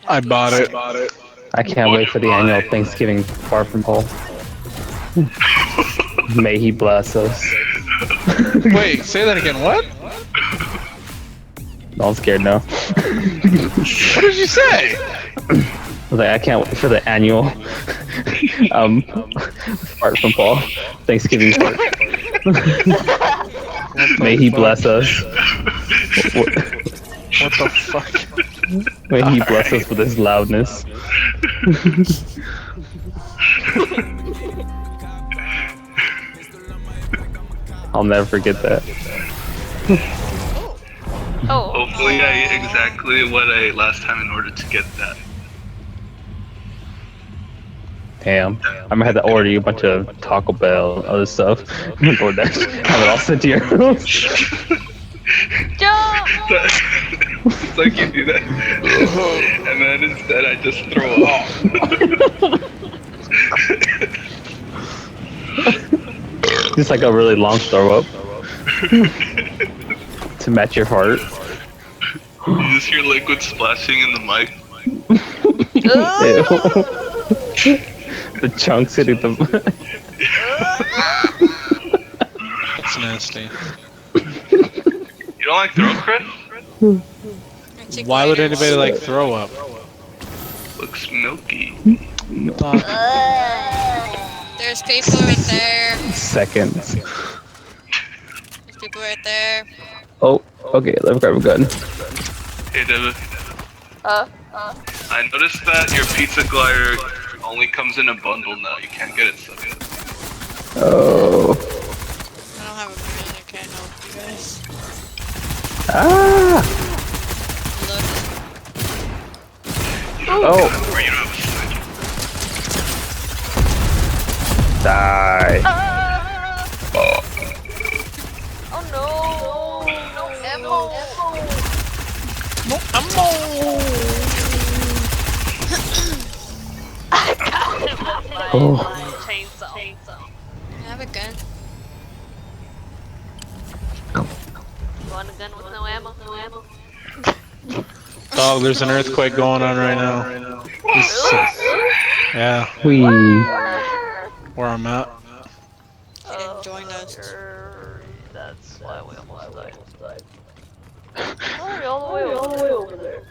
I bought it. I can't wait for the annual Thanksgiving far from home. May he bless us. Wait, say that again. What? No, I'm scared now. What did you say? I was like, I can't wait for the annual fart from Paul. Thanksgiving fart. May he bless us. What the fuck? May he bless us with his loudness. I'll never forget that. Oh. Hopefully I ate exactly what I ate last time in order to get that. Damn. I'm gonna have to order you a bunch of Taco Bell and other stuff. Or that. Have it all sent to your house. Jump! It's like you do that. And then instead I just throw up. Just like a really long throw up. To match your heart. You just hear liquid splashing in the mic. The chunks hitting the. That's nasty. You don't like throat crit? Why would anybody like throw up? Looks milky. There's people right there. Seconds. There's people right there. Oh, okay, let me grab a gun. Hey David. I noticed that your pizza glider only comes in a bundle now. You can't get it separate. Oh. I don't have a gun. I can't help you guys. Ah! Oh. Where you don't have a sniper. Die. Oh no! No ammo! No ammo. I got him with my Oh. chainsaw. I have a gun. You want a gun with no ammo? No ammo? Dog, there's an earthquake going on right now. Yeah, We. where I'm at. He didn't join us. That's why we almost died. Why are we all the way over there?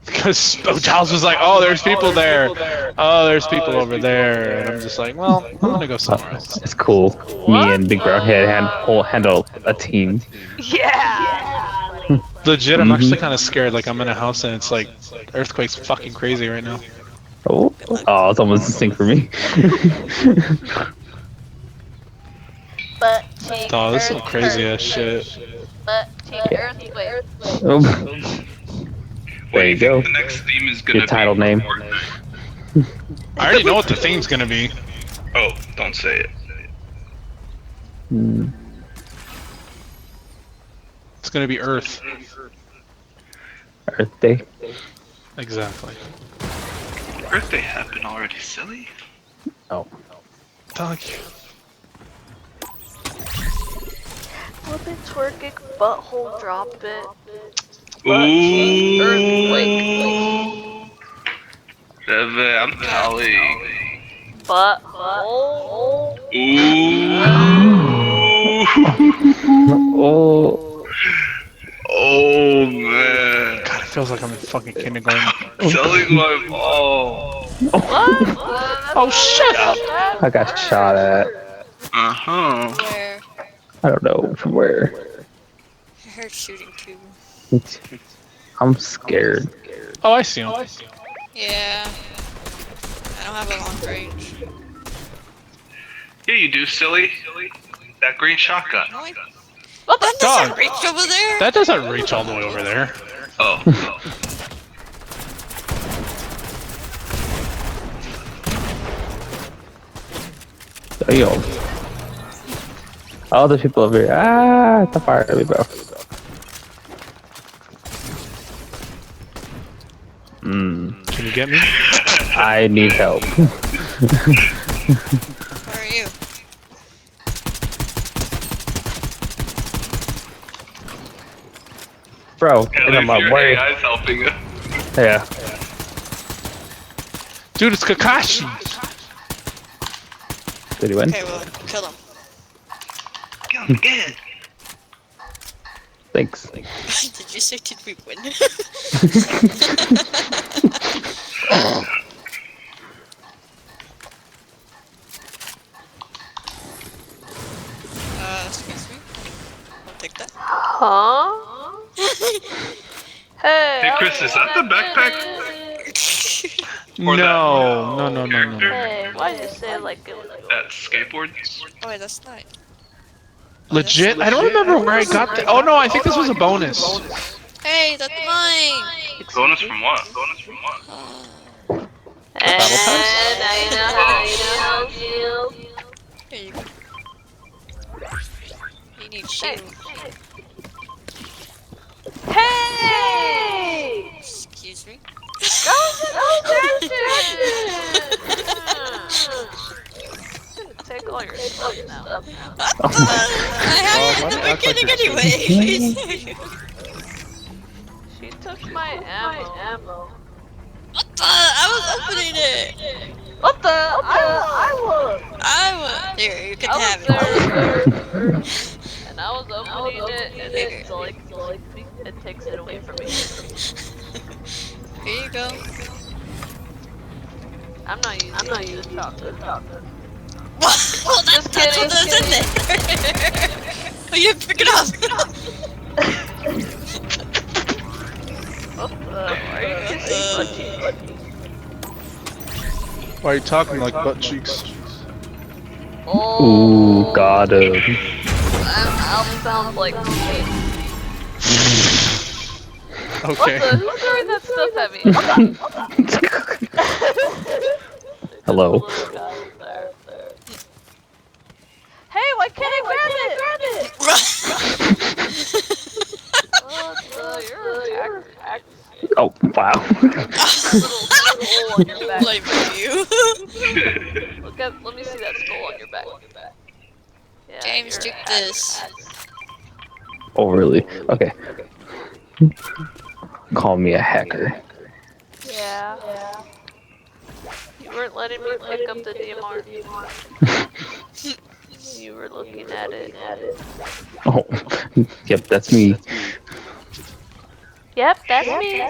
Because Charles was like, oh, there's people there. Oh, there's people over there. And I'm just like, well, I'm gonna go somewhere else. It's cool. Me and Big Brown Head handle a team. Yeah! Legit, I'm actually kind of scared. Like, I'm in a house and it's like, earthquake's fucking crazy right now. Oh, it's almost a sync for me. Butt cheek. Oh, this is some crazy ass shit. Butt cheek earthquake. Oh. There you go. The next theme is gonna Your title be name. I already know what the theme's gonna be. Oh, don't say it. Hmm. It's gonna be Earth. Earth Day. Exactly. Earth Day happened already, silly. Oh. Dog. Flip it, twerk it, butthole drop it. Ooh. Earthquake. David, I'm telling. Butthole. Ooh. Oh. Oh man. God, it feels like I'm in fucking kindergarten. Selling my ball. What? Oh, shut up. I got shot at. Uh-huh. Where? I don't know from where. I heard shooting too. I'm scared. Oh, I see him. Yeah. I don't have a long range. Yeah, you do, silly. That green shotgun. No, I- What the That Dog. doesn't reach over there. That doesn't reach all the way over there. Oh. Yo. All the people over here. Ah, the fire me, bro. Can you get me? I need help. Where are you? Bro, At and I'm least like, your where? AI's helping you. Yeah. Dude, it's Kakashi. Did he win? Okay, well, kill him. Get it. Thanks. Did you say did we win? Excuse me. I'll take that. Huh? Hey. Hey Chris, is that the backpack? Or No. Hey, why'd you say it like it was That skateboard? Oh wait, that's not. Legit? I don't remember where I got that. Oh no, I think this was a bonus. Hey, that's mine! Bonus from what? Bonus from what? And Battle pass? now you know how to shield. Here you go. You need shield. Hey! Excuse me? Take all your stuff now. I had it in the beginning anyway! She took my ammo. What the? I was opening it! What the? I was. Here, you can I have was it. there. And I was opening it, and it's like, it takes it away from me. Here you go. I'm not using chocolate. Well, that's what is in there! Oh, you pick it up! What the? Why are you kissing butt cheeks? Why are you talking like butt cheeks? Ooh, got him. I'll sound like cheeks. Okay. What the? Who's throwing that stuff at me? Hello. Hey, why can't I grab it? You're an actor. Oh, wow. Little hole on your back. Blame you. Let me see that skull on your back. Yeah, James, you're took an this. Oh, really? Okay. Call me a hacker. Yeah. You weren't letting me pick up the DMR. You were looking at it. Oh, yep, that's me. Yep, that's me.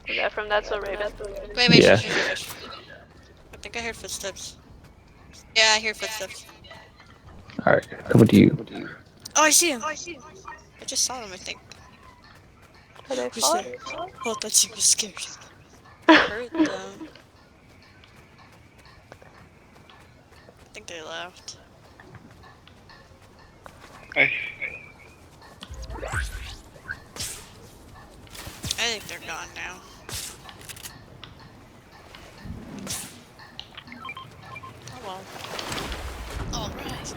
Is that from That's So Raven? Wait, Yeah. shush. I think I heard footsteps. Yeah, I hear footsteps. Alright, coming to you. Oh, I see him! I just saw him, I think. Did I Who's fall? there? Oh, I thought she was scared. I heard them. I think they left. Hey. I think they're gone now. Oh well. Alright.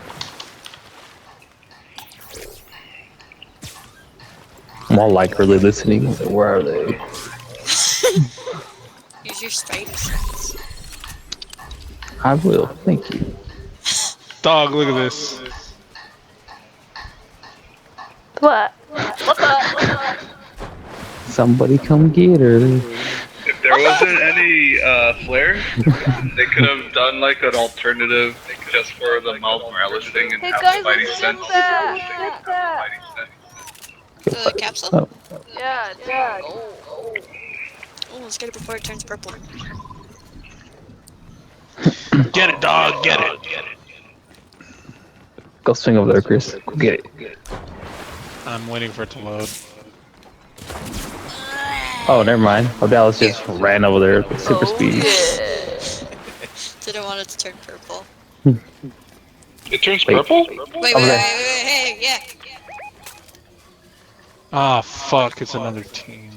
I'm all like really listening. Where are they? Use your spidey sense. I will. Thank you. Dog, look at this. What? Somebody come get her. If there wasn't any flare, they could have done like an alternative just for the Miles Morales thing and Hey have guys, Spidey let's sense. get that. The capsule? Oh, Yeah, it's gold. Oh, let's get it before it turns purple. Get it, dog, get it. go swing over there, Chris. Go get it. I'm waiting for it to load. Oh, never mind. Oh, Dallas just ran over there with super speed. Yeah. Didn't want it to turn purple. It turns Wait. purple? Wait, Over there. hey, yeah. Ah, fuck, it's another team.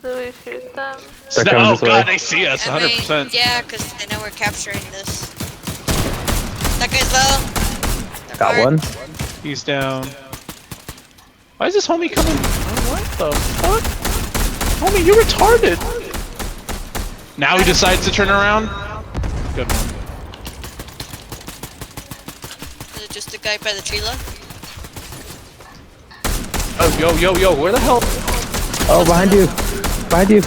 Do we shoot them? They're coming Oh this way. god, they see us, I mean, 100%. yeah, because they know we're capturing this. That guy's low. They're Got hard. one. He's down. Why is this homie coming? Oh, what the fuck? Homie, you retarded! Now he decides to turn around? Good one. Is it just the guy by the tree left? Oh, yo, where the hell? Oh, behind you. Behind you.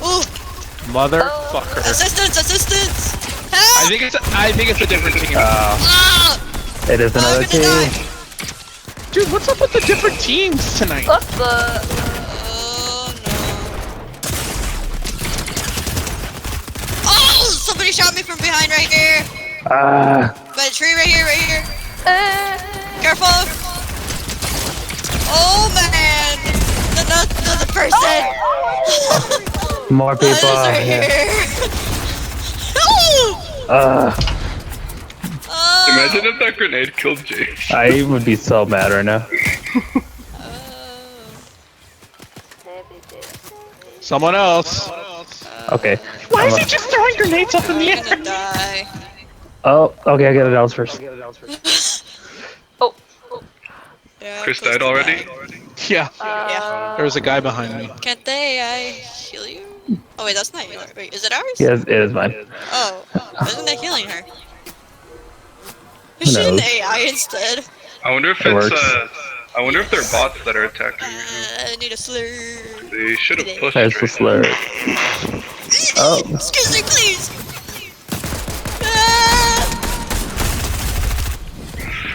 Ooh! Motherfucker. Assistance! Assistance! I Help! think it's a different team. Ah! It is another I'm gonna die. team. Dude, what's up with the different teams tonight? What the? Oh no. Oh! Somebody shot me from behind right here! Ah, By the tree right here, right here. Uh, Careful! Oh man! Another person! more people. Others are Yeah. here! Oh! Imagine if that grenade killed James. I would be so mad right now. Someone else. Okay. Why is he just throwing grenades up in the I'm air? gonna die. Oh, okay, I got it else first. oh. Yeah, Chris close died to already? dying. Yeah. Yeah. There was a guy behind me. Can't they? I heal you? Oh wait, that's not yours. Wait, is it ours? Yes, it is mine. Oh, isn't that healing her? Who Is she an knows? AI instead? I wonder if It it's works. I wonder if they're bots that are attacking you. I need a slur. They should have pushed There's the straight. slur. Oh. Excuse me, please. Ah!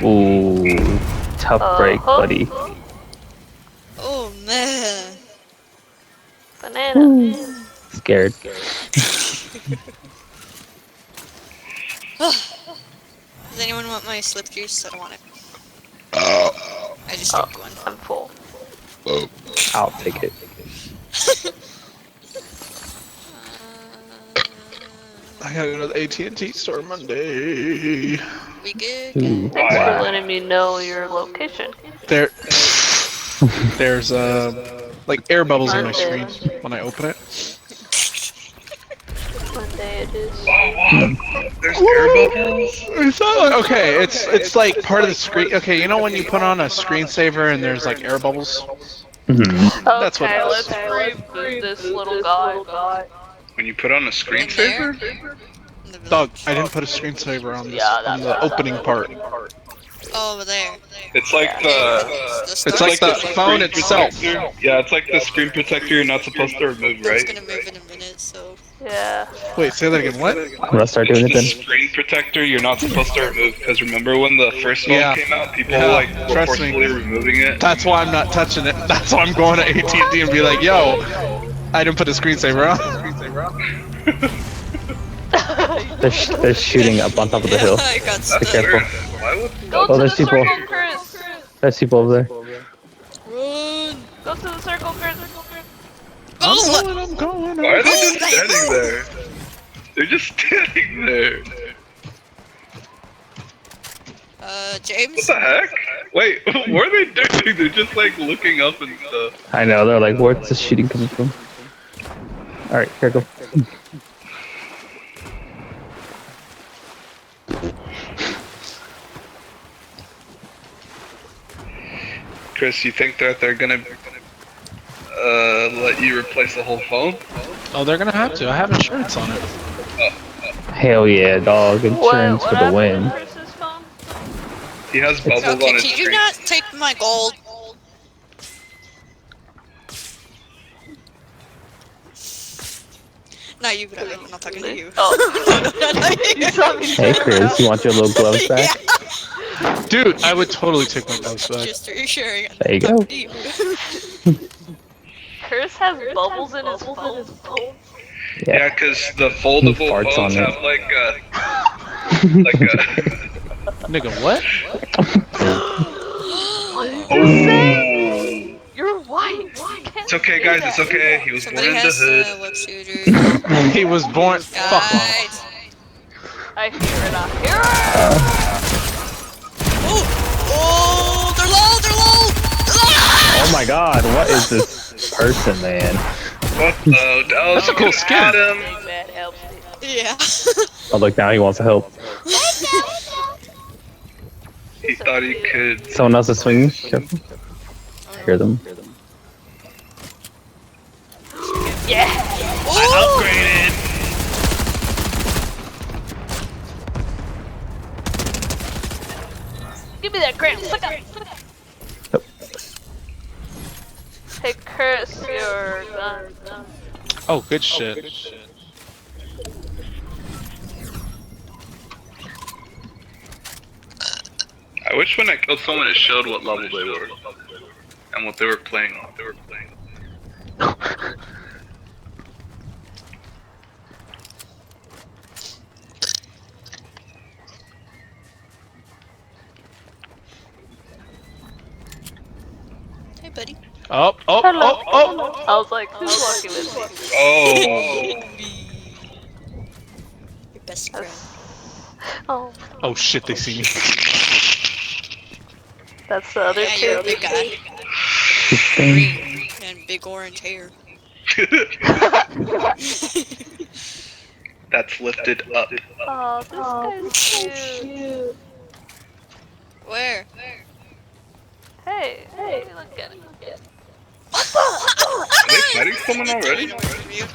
Ooh. Tough break, buddy. Oh man. Banana. Scared. Does anyone want my slip juice? I don't want it. I just took one. I'm full. I'll take it. I gotta go to the AT&T store Monday. We good? Ooh. Thanks for Wow. letting me know your location. There's like air bubbles on my screen when I open it. Monday it is. There's air bubbles. It's not like, okay, it's like part of the screen. Okay, you know when you put on a screensaver and there's like air bubbles? Mhm. That's what Okay, it is. let's reboot this little guy. When you put on a screensaver? In the Doug, village. I didn't put a screensaver on this Yeah, on the that's- opening part. Oh, over there. It's like the It's like the phone screen itself. protector. Yeah, it's like the screen protector you're not supposed to remove, It's right? gonna move in a minute, so. Yeah. Wait, say that again. What? I'm gonna start doing it It's the then. screen protector you're not supposed to remove, because remember when the first one Yeah. came out, people Yeah, like were trust me. forcefully removing it? That's why I'm not touching it. That's why I'm going to AT&T and be like, yo, I didn't put a screensaver on. They're shooting up on top of the hill. I got That's stuck. careful. weird. Why would Go Oh, to the there's people. circle, Chris. There's people over there. Run! Go to the circle, Chris. Oh! I'm going. Why are they Oh, just standing there? They're just standing there. What James? the heck? Wait, what are they doing? They're just like looking up and stuff. I know, they're like, where's the shooting coming from? Alright, here I go. Chris, you think that they're gonna let you replace the whole phone? Oh, they're gonna have to. I have insurance on it. Hell yeah, dog. Insurance for the happened win. with Chris's phone? He has bubbles on Okay, his can you screen. not take my gold? Not you, but I'm not talking to you. Oh. No, not you. Hey Chris, you want your little gloves back? Dude, I would totally take my gloves back. Just reassuring. I'm There you not go. talking to you. Chris has bubbles in his phone. Yeah, because the foldable farts phones on it. have like a Nigga, what? Oh. You're white. It's okay, guys. It's okay. He was born Somebody in the has hood. web shooter. He was born. Fuck off. Guys. I hear it. I hear it. Oh, they're low, they're low! Ah! Oh my god, what is this person, man? What the? Oh, That's a you cool could skin. add him. Big bad outfit. Yeah. Oh look, now he wants to help. He thought he could. Someone else is swinging. Careful. Hear them. Yeah. Upgraded. Give me that gram. Suck up. Yep. Hey, Chris, your gun. Oh, good shit. I wish when I killed someone it showed what level they were and what they were playing on. Hey, buddy. Oh. I was like, who's walking with me? Oh. Your best friend. Oh, Oh shit, they see me. that's the other Yeah, you're a two. big guy. Same. Green and big orange hair. That's lifted up. Oh, this guy's cute. Where? Hey, look at him. Are they fighting someone already? Getting away from you.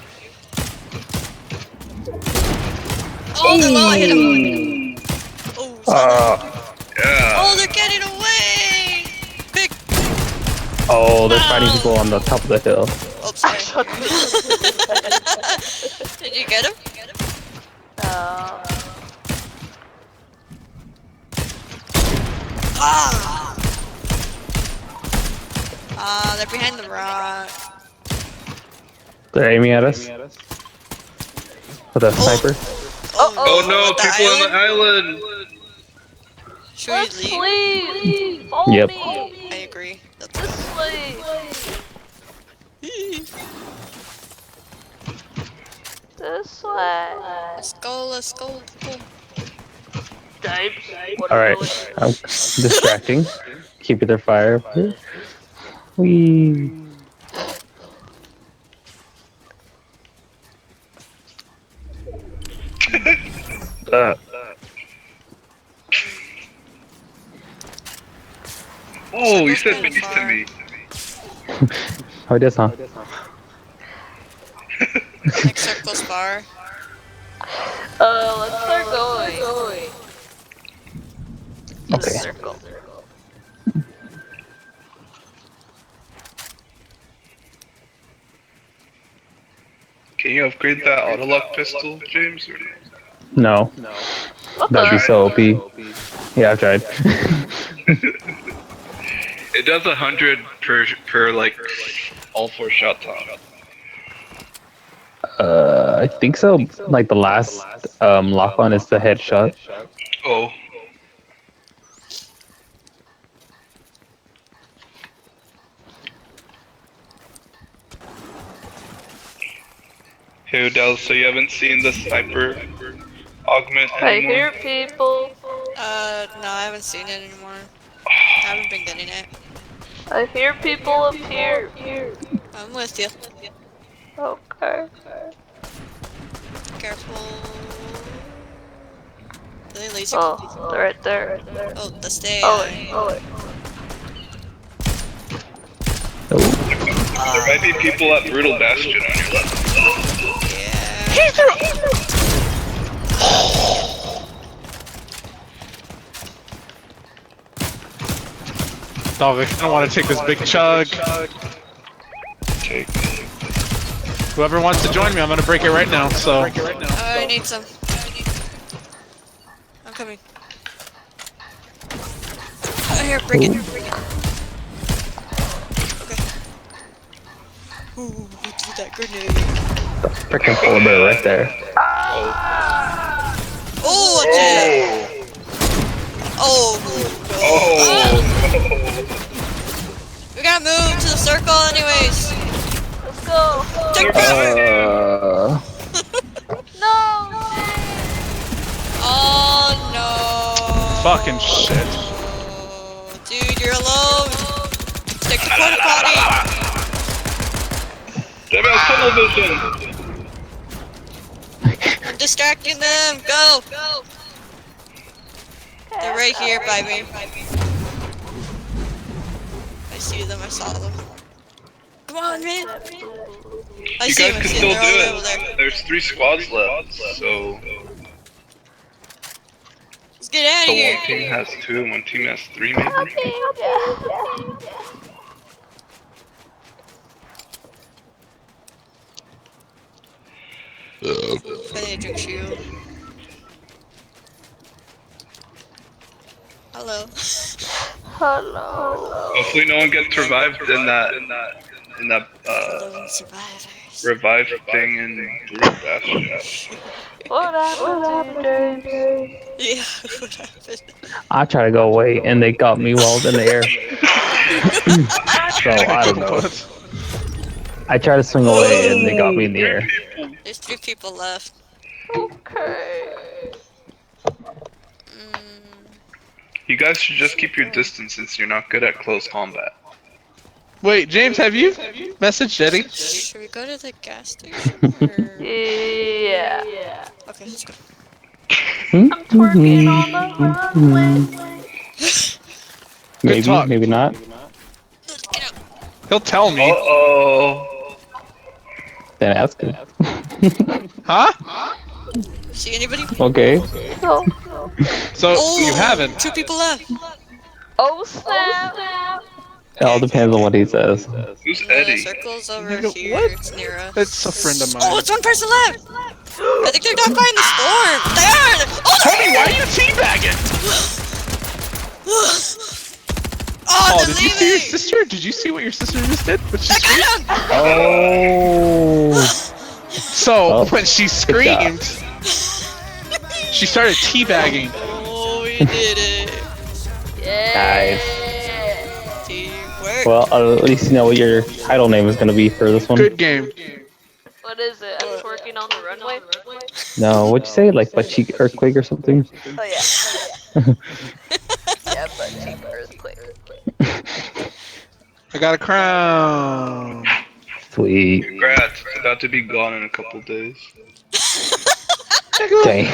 Oh, they're low. I hit him. Oh, Yeah. oh, they're getting away. Big. Oh, they're fighting people on the top of the hill. Oh, sorry. Did you get him? Ah! They're behind the rock. They're aiming at us with a sniper. Oh no, at the people on the island! Should we Let's leave? leave. Follow Yep. me. I agree. That's This way. This way. Let's go, let's go. Go. Alright, I'm distracting. Keeping their fire. Wee. Oh, you said peace to me. How it is, huh? Next circle's far. Let's start going. Okay. Circle. Can you upgrade that autolock pistol, James? Or No. That'd be so OP. Yeah, I've tried. it does 100 per like all 4 shot time. I think so. Like the last lock on is the headshot. Oh. Hey Odell, so you haven't seen the sniper augment I anymore? hear people. No, I haven't seen it anymore. I haven't been getting it. I hear people up here. I'm with you. Okay. Careful. Are they lazy? Oh, they're right there. Oh, that's the There might be people at Brutal Bastion on your left. yeah. Dog, I kinda wanna take this big chug. Take. Whoever wants to join me, I'm gonna break it right now, so. I need some. I'm coming. Here, break it. Okay. Ooh, who threw that grenade? Freaking polar bear right there. Oh, watch it! Oh, no. Oh! We gotta move to the circle anyways. Let's go. Take cover! No. Oh no. Fucking shit. Oh, dude, you're alone. Take the porta potty. They have tunnel vision! I'm distracting them. Go. They're right here by me. I see them. I saw them. Come on, man. I You see guys them. can still do They're all over it. there. There's 3 squads left, so. Let's get out So of here. one team has 2 and one team has 3 maybe? I need to drink shield. I Hello. Hello. Hopefully no one gets revived in that Living survivors. revive thing in Blue Bastion. What happened to you, James? Yeah, what happened? I try to go away, and they got me while I was in the air. So I don't know. What? I tried to swing away, and they got me in the air. There's 3 people left. Okay. You guys should just keep your distance since you're not good at close combat. Wait, James, have you messaged Eddie? Should we go to the gas station? Or... Yeah. Okay, let's go. I'm twerking on the runway. Maybe, talk. maybe not. Let's get out. He'll tell me. Uh-oh. Then ask him. Huh? See anybody? Okay. No. So Oh, you haven't. 2 people left. Oh snap. It all depends on what he says. Who's The Eddie? circle's over Nigga, here. what? It's near us. It's a friend of mine. Oh, it's 1 person left. I think they're not buying the store. They are. Oh, they're Homie, why are you teabagging? Oh, Oh, they're did you see your leaving. sister? Did you see what your sister just did? What she I screamed? got him. Oh. So Oh, when she screamed, she started teabagging. Oh, we did it. Yeah. Teamwork. Well, at least you know what your title name is going to be for this one. Good game. What is it? I'm twerking on the runway. No, what'd you say? Like buttcheek earthquake or something? Oh yeah. Yeah, but cheap earthquake. I got a crown. Sweet. Congrats. It's about to be gone in a couple days. Dang.